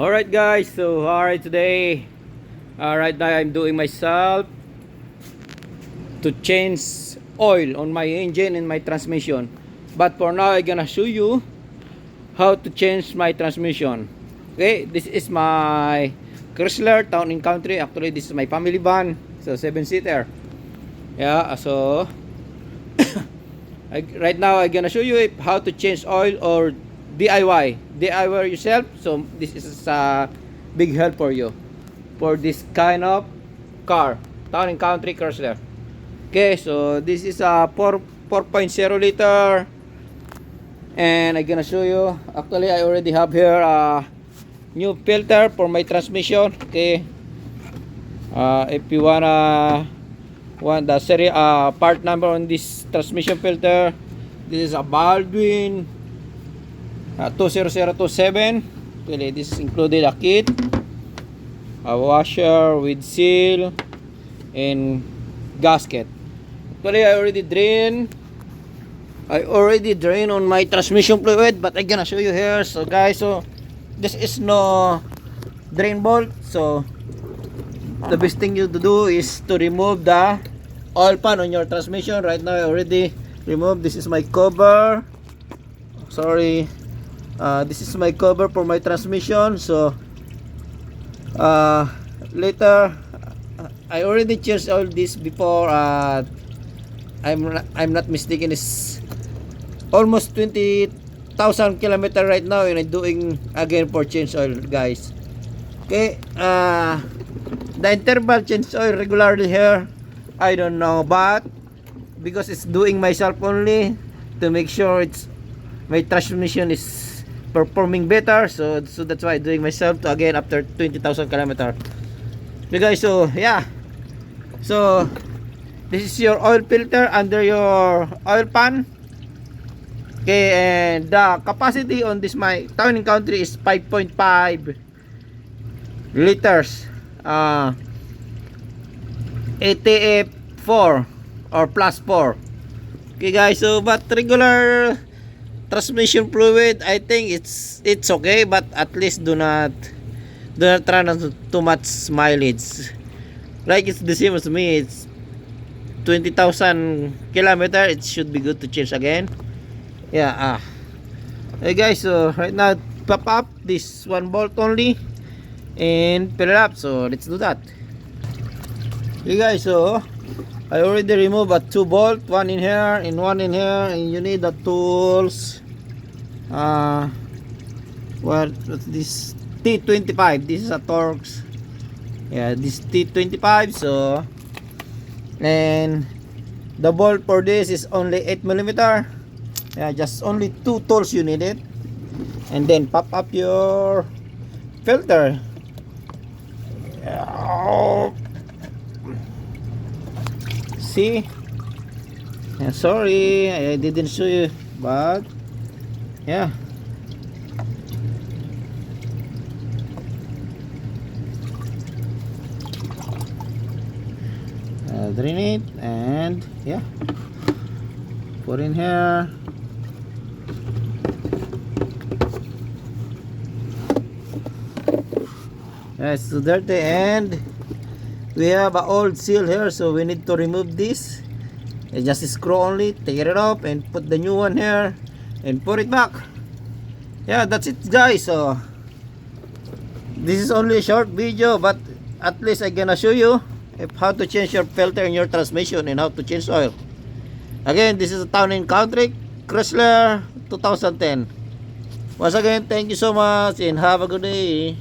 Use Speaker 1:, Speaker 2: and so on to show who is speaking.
Speaker 1: Alright guys, so alright today. Right now I'm doing myself to change oil on my engine and my transmission. But for now I'm gonna show you how to change my transmission. Okay, this is my Chrysler Town&Country. Actually this is my family van, so 7-seater. Yeah, so right now I'm gonna show you how to change oil or DIY yourself. So this is a big help for you for this kind of car, Town&Country Chrysler. Okay, so this is a 4.0 liter, and I'm gonna show you. Actually I already have here a new filter for my transmission. Okay, if you want the serial part number on this transmission filter, this is a Baldwin 20027. Okay, this is included a kit, a washer with seal, and gasket. Actually I already drain on my transmission fluid, but I'm gonna show you here. So guys, so this is no drain bolt, so the best thing you to do is to remove the oil pan on your transmission. Right now I already removed. This is my cover. Sorry, this is my cover for my transmission. So later, I already changed all this before. I'm not mistaken, it's almost 20,000 kilometers right now, and I'm doing again for change oil, guys. Okay, the interval change oil regularly here, I don't know, but because it's doing myself only to make sure my transmission is performing better, so that's why I'm doing myself to again after 20,000 kilometers. Okay guys, so yeah, so this is your oil filter under your oil pan. Okay, and the capacity on this my Town&Country is 5.5 liters, ATF 4 or plus 4. Okay guys, so but regular transmission fluid, I think it's okay, but at least do not run too much mileage. Like it's the same as me, it's 20,000 kilometers, it should be good to change again. Yeah. Hey guys, so right now pop up this one bolt only and fill it up, so let's do that. Hey guys, so I already removed a 2 bolt, one in here and one in here, and you need the tools. What's this? T25. This is a Torx. Yeah, this T25. So, and the bolt for this is only 8mm. Yeah, just only 2 tools you need it, and then pop up your filter. See, yeah, sorry I didn't show you, but yeah, drain it, and yeah, put in here. It's too dirty, and we have an old seal here, so we need to remove this. And just screw only, take it off, and put the new one here and put it back. Yeah, that's it guys. So this is only a short video, but at least I'm gonna show you how to change your filter in your transmission and how to change oil. Again, this is a Town&Country Chrysler 2010. Once again, thank you so much and have a good day.